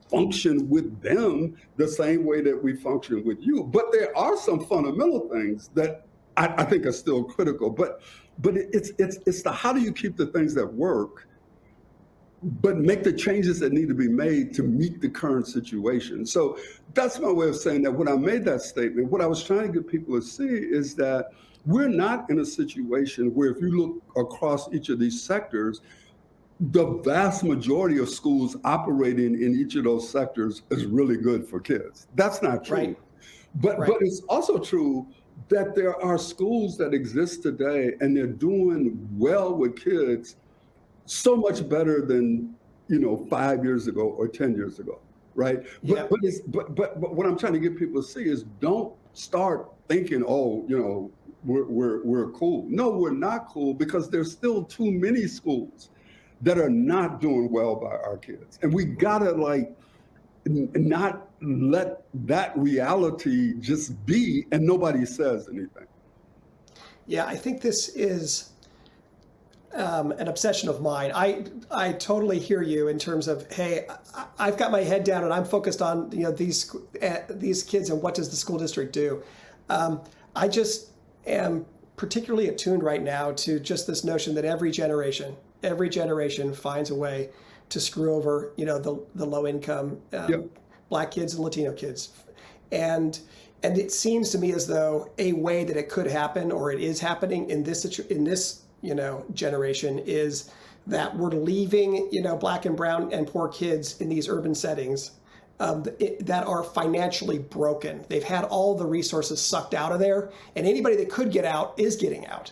function with them the same way that we function with you. But there are some fundamental things that I think are still critical. But it's the how do you keep the things that work, but make the changes that need to be made to meet the current situation. So that's my way of saying that when I made that statement, what I was trying to get people to see is that we're not in a situation where if you look across each of these sectors, the vast majority of schools operating in each of those sectors is really good for kids. That's not true. Right. But it's also true that there are schools that exist today and they're doing well with kids so much better than 5 years ago or 10 years ago, right? Yeah. But what I'm trying to get people to see is don't start thinking, we're cool. No, we're not cool, because there's still too many schools that are not doing well by our kids, and we gotta not let that reality just be, and nobody says anything. Yeah, I think this is an obsession of mine. I totally hear you in terms of, hey, I've got my head down and I'm focused on these kids and what does the school district do. I just am particularly attuned right now to just this notion that every generation finds a way to screw over the low income Black kids and Latino kids, and it seems to me as though a way that it could happen, or it is happening in this generation, is that we're leaving Black and brown and poor kids in these urban settings that are financially broken. They've had all the resources sucked out of there, and anybody that could get out is getting out,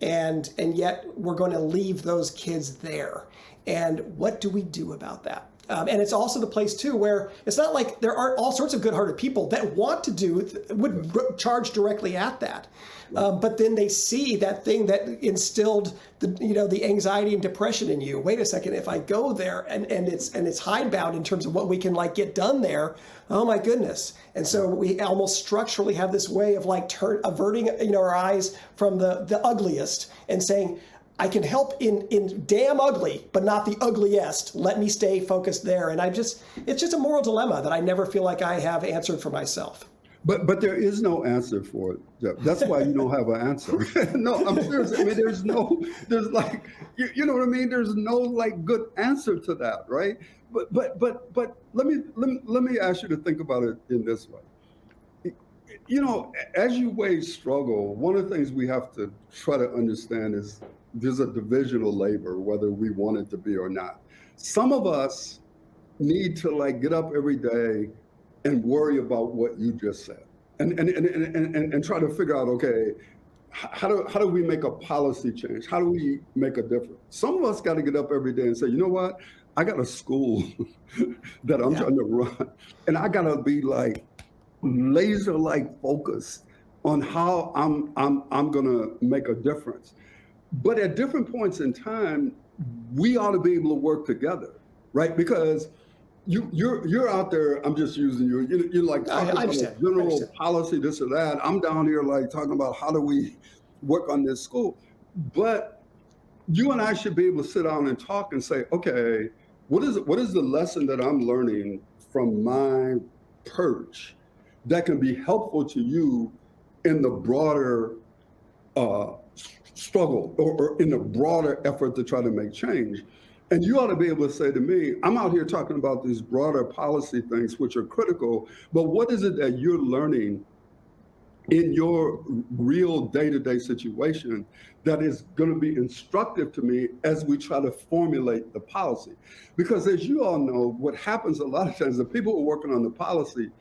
and yet we're going to leave those kids there. And what do we do about that? And it's also the place too where it's not like there aren't all sorts of good-hearted people that want to would charge directly at that, but then they see that thing that instilled the anxiety and depression in you. Wait a second, if I go there and it's hidebound in terms of what we can get done there, oh my goodness. And so we almost structurally have this way of averting our eyes from the ugliest and saying, I can help in damn ugly, but not the ugliest. Let me stay focused there. And it's just a moral dilemma that I never feel like I have answered for myself. But there is no answer for it, Jeff. That's why you don't have an answer. No, I'm serious. I mean, there's you know what I mean? There's no good answer to that, right? But let me ask you to think about it in this way. As you weigh struggle, one of the things we have to try to understand is there's a division of labor, whether we want it to be or not. Some of us need to get up every day and worry about what you just said, and try to figure out, okay, how do we make a policy change? How do we make a difference? Some of us got to get up every day and say, you know what? I got a school that I'm trying to run, and I got to be laser focused on how I'm gonna make a difference. But at different points in time, we ought to be able to work together, right? Because you're out there. I'm just using you. You're talking about general policy, this or that. I'm down here talking about how do we work on this school. But you and I should be able to sit down and talk and say, okay, what is the lesson that I'm learning from my perch that can be helpful to you in the broader struggle or in the broader effort to try to make change. And you ought to be able to say to me, I'm out here talking about these broader policy things which are critical, but what is it that you're learning in your real day-to-day situation that is going to be instructive to me as we try to formulate the policy? Because as you all know, what happens a lot of times, the people who are working on the policy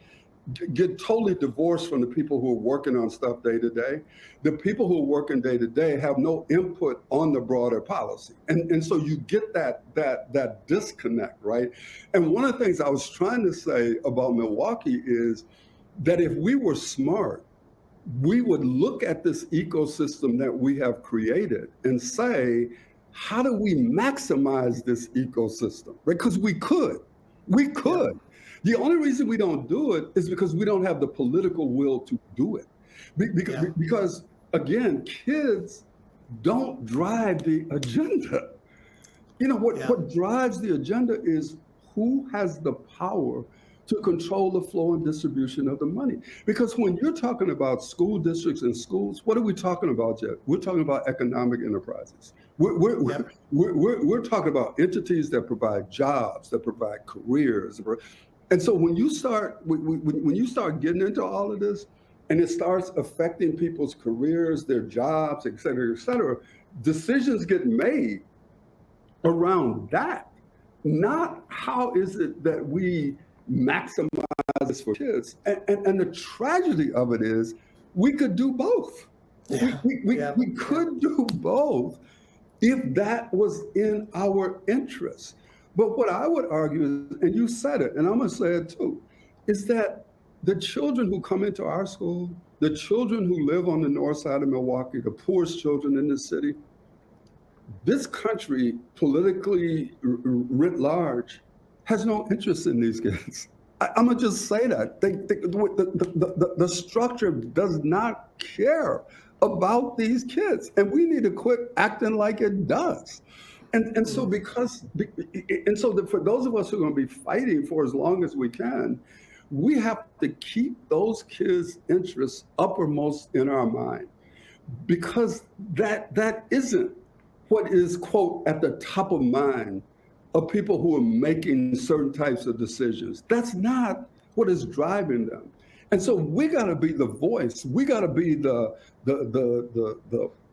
get totally divorced from the people who are working on stuff day to day. The people who are working day to day have no input on the broader policy. And so you get that disconnect, right? And one of the things I was trying to say about Milwaukee is that if we were smart, we would look at this ecosystem that we have created and say, how do we maximize this ecosystem, right? Because we could. Yeah. The only reason we don't do it is because we don't have the political will to do it. Because again, kids don't drive the agenda. What drives the agenda is who has the power to control the flow and distribution of the money. Because when you're talking about school districts and schools, what are we talking about, Jeff? We're talking about economic enterprises. We're talking about entities that provide jobs, that provide careers. And so when you start getting into all of this, and it starts affecting people's careers, their jobs, et cetera, decisions get made around that. Not how is it that we maximize this for kids. And the tragedy of it is we could do both. Yeah. We could do both if that was in our interest. But what I would argue is, and you said it, and I'm going to say it too, is that the children who come into our school, the children who live on the north side of Milwaukee, the poorest children in the city, this country, politically writ large, has no interest in these kids. I'm going to just say that. The structure does not care about these kids, and we need to quit acting like it does. And so for those of us who are going to be fighting for as long as we can, we have to keep those kids' interests uppermost in our mind, because that isn't what is, quote, at the top of mind of people who are making certain types of decisions. That's not what is driving them. And so we got to be the voice. We got to be the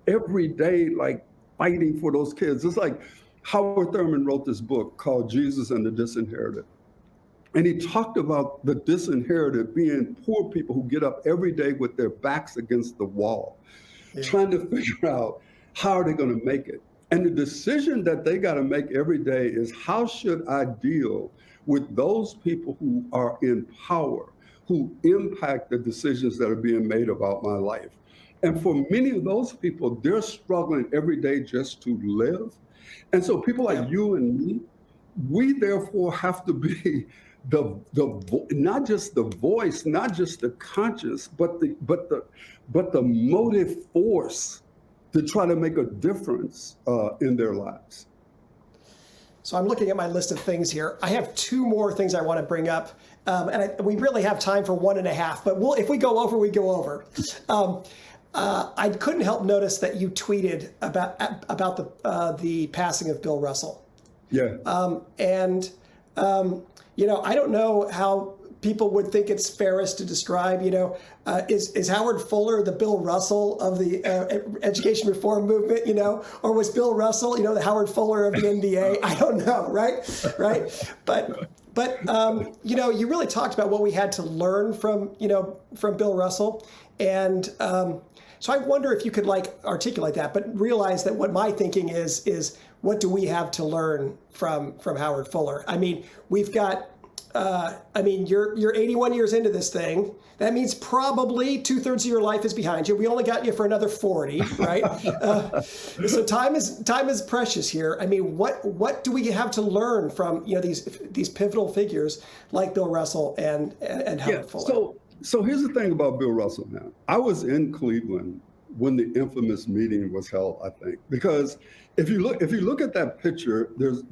everyday, like, fighting for those kids. It's like Howard Thurman wrote this book called Jesus and the Disinherited. And he talked about the disinherited being poor people who get up every day with their backs against the wall, trying to figure out how are they going to make it. And the decision that they got to make every day is, how should I deal with those people who are in power, who impact the decisions that are being made about my life? And for many of those people, they're struggling every day just to live. And so people like you and me, we therefore have to be not just the voice, not just the conscience, but the motive force to try to make a difference in their lives. So I'm looking at my list of things here. I have two more things I want to bring up, we really have time for 1.5. But if we go over, we go over. I couldn't help notice that you tweeted about the passing of Bill Russell. Yeah. I don't know how people would think it's fairest to describe, is Howard Fuller the Bill Russell of the education reform movement, or was Bill Russell, the Howard Fuller of the NBA? I don't know, right? But you really talked about what we had to learn from Bill Russell. And so I wonder if you could articulate that, but realize that what my thinking is what do we have to learn from Howard Fuller? I mean, we've got, you're 81 years into this thing. That means probably 2/3 of your life is behind you. We only got you for another 40, right? So time is precious here. I mean, what do we have to learn from these pivotal figures like Bill Russell and Howard Fuller? So here's the thing about Bill Russell now. I was in Cleveland when the infamous meeting was held, I think, because if you look at that picture, there's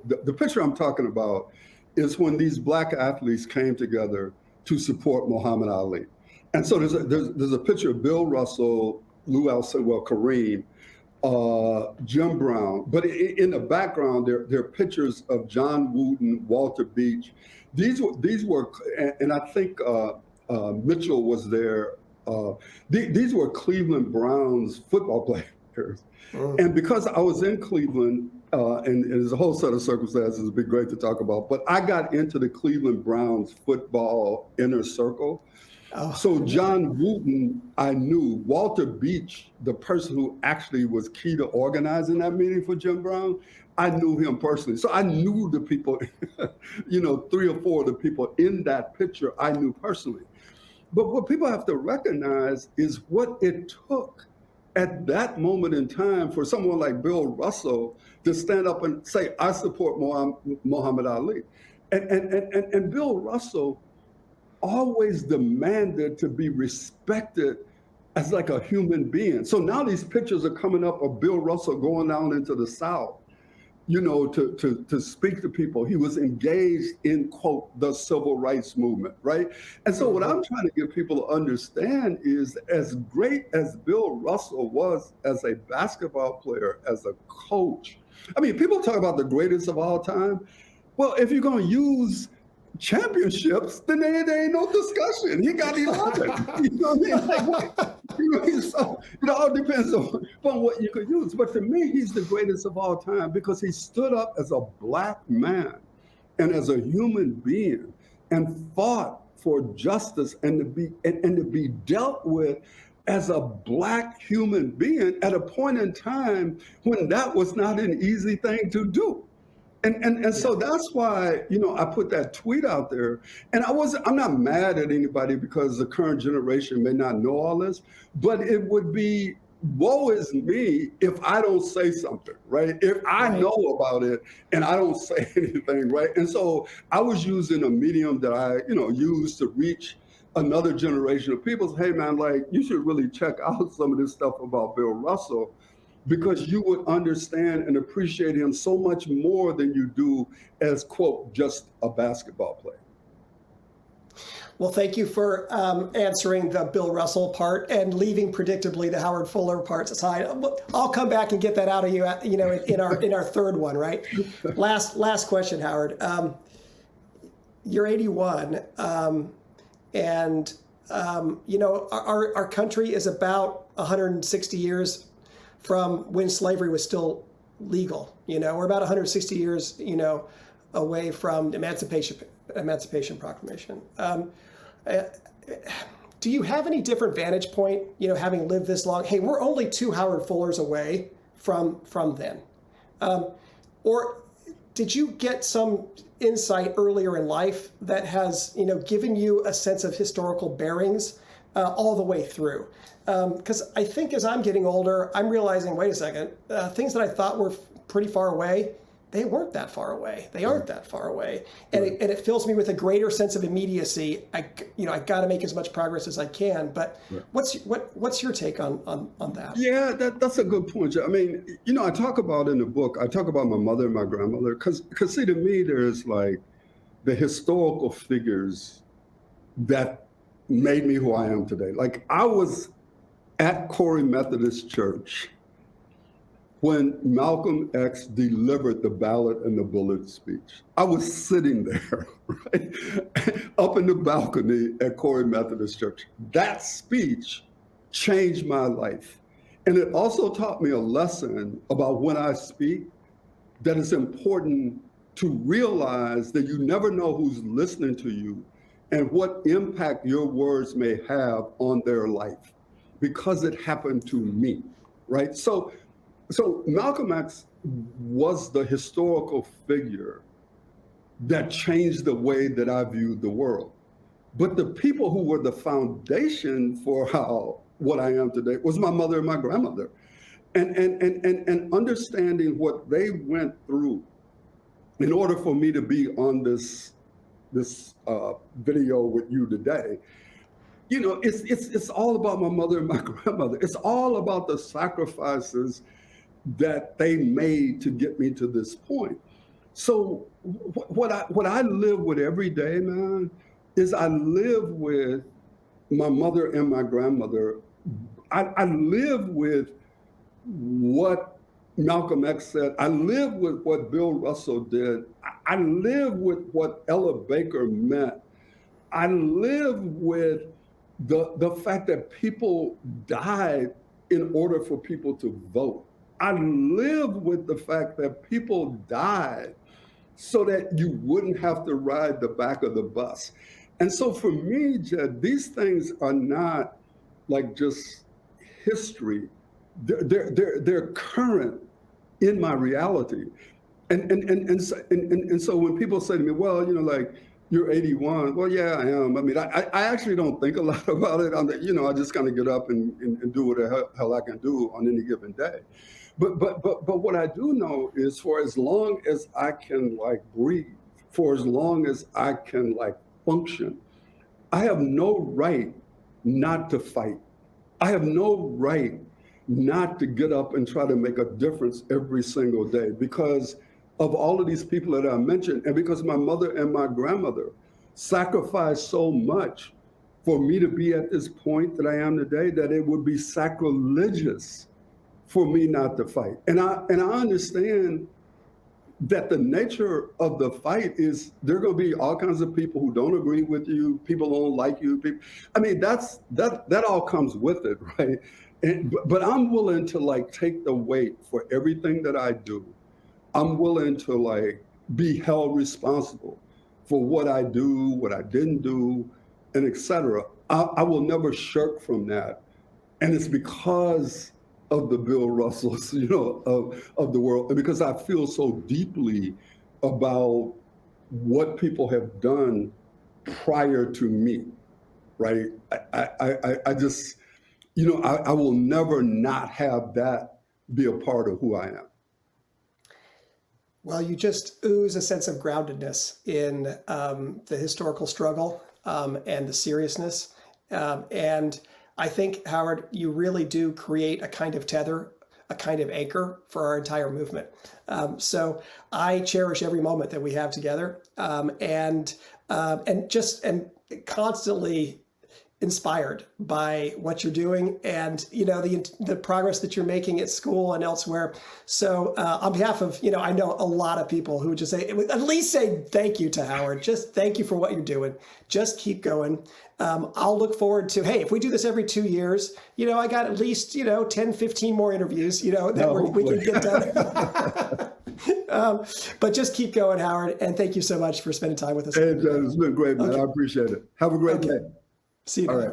the picture I'm talking about is when these black athletes came together to support Muhammad Ali. And so there's a picture of Bill Russell, Lou Alcindor, well, Kareem, Jim Brown, but in the background there are pictures of John Wooden, Walter Beach. These were, and I think Mitchell was there. These were Cleveland Browns football players. And because I was in Cleveland, and there's a whole set of circumstances, it'd be great to talk about, but I got into the Cleveland Browns football inner circle. So John Wooten, I knew. Walter Beach, the person who actually was key to organizing that meeting for Jim Brown, I knew him personally. So I knew the people, 3 or 4 of the people in that picture I knew personally. But what people have to recognize is what it took at that moment in time for someone like Bill Russell to stand up and say, I support Muhammad Ali. And Bill Russell always demanded to be respected as like a human being. So now these pictures are coming up of Bill Russell going down into the South, to speak to people. He was engaged in, quote, the civil rights movement, right? And so what I'm trying to get people to understand is, as great as Bill Russell was as a basketball player, as a coach, I mean, people talk about the greatest of all time. Well, if you're going to use championships, then there ain't no discussion. He got 11. You know what I mean? So it all depends on what you could use. But to me, he's the greatest of all time because he stood up as a black man and as a human being and fought for justice and to be dealt with as a black human being at a point in time when that was not an easy thing to do. And so that's why, I put that tweet out there. And I'm not mad at anybody because the current generation may not know all this, but it would be, woe is me if I don't say something, right? If I know about it and I don't say anything, right? And so I was using a medium that I, use to reach another generation of people say, hey man, like you should really check out some of this stuff about Bill Russell, because you would understand and appreciate him so much more than you do as, quote, just a basketball player. Well, thank you for answering the Bill Russell part and leaving predictably the Howard Fuller parts aside. I'll come back and get that out of you, in our third one, right? Last question, Howard. You're 81, and our country is about 160 years from when slavery was still legal. We're about 160 years, away from Emancipation Proclamation. Do you have any different vantage point, having lived this long? Hey, we're only 2 Howard Fullers away from then. Or did you get some insight earlier in life that has, given you a sense of historical bearings all the way through? Because I think as I'm getting older, I'm realizing, wait a second, things that I thought were pretty far away, they weren't that far away. They aren't that far away. And it fills me with a greater sense of immediacy. I got to make as much progress as I can. But what's your take on that? Yeah, that's a good point. I mean, I talk about in the book, I talk about my mother and my grandmother, because see, to me, there's like the historical figures that made me who I am today. Like I was at Corey Methodist Church when Malcolm X delivered the ballot and the bullet speech. I was sitting there, right, up in the balcony at Corey Methodist Church. That speech changed my life. And it also taught me a lesson about when I speak, that it's important to realize that you never know who's listening to you and what impact your words may have on their life, because it happened to me, right? So Malcolm X was the historical figure that changed the way that I viewed the world. But the people who were the foundation for what I am today was my mother and my grandmother. And understanding what they went through in order for me to be on this video with you today. It's all about my mother and my grandmother. It's all about the sacrifices that they made to get me to this point. So what I live with every day, man, is I live with my mother and my grandmother. I live with what Malcolm X said. I live with what Bill Russell did. I live with what Ella Baker meant. I live with the fact that people died in order for people to vote. I live with the fact that people died so that you wouldn't have to ride the back of the bus. And so for me, Jed, these things are not like just history. They're current in my reality. And so when people say to me, well, like, you're 81. Well, yeah, I am. I mean, I actually don't think a lot about it. I just kind of get up and do what the hell I can do on any given day. But what I do know is, for as long as I can like breathe, for as long as I can like function, I have no right not to fight. I have no right not to get up and try to make a difference every single day, because of all of these people that I mentioned, and because my mother and my grandmother sacrificed so much for me to be at this point that I am today, that it would be sacrilegious for me not to fight. And I understand that the nature of the fight is there are going to be all kinds of people who don't agree with you, people don't like you. I mean, that all comes with it, right? But I'm willing to like take the weight for everything that I do. I'm willing to like be held responsible for what I do, what I didn't do, and et cetera. I will never shirk from that. And it's because of the Bill Russells, of the world, and because I feel so deeply about what people have done prior to me, right? I just, I will never not have that be a part of who I am. Well, you just ooze a sense of groundedness in the historical struggle. and the seriousness. And I think, Howard, you really do create a kind of tether, a kind of anchor for our entire movement. So I cherish every moment that we have together, and constantly inspired by what you're doing, and the progress that you're making at school and elsewhere. So on behalf of, I know a lot of people who would just say, at least say thank you to Howard. Just thank you for what you're doing. Just keep going. I'll look forward to, hey, if we do this every 2 years, I got at least 10, 15 more interviews, that we can get done. But just keep going, Howard, and thank you so much for spending time with us. Hey, John, it's been great, man. Okay. I appreciate it. Have a great day. See you. All right.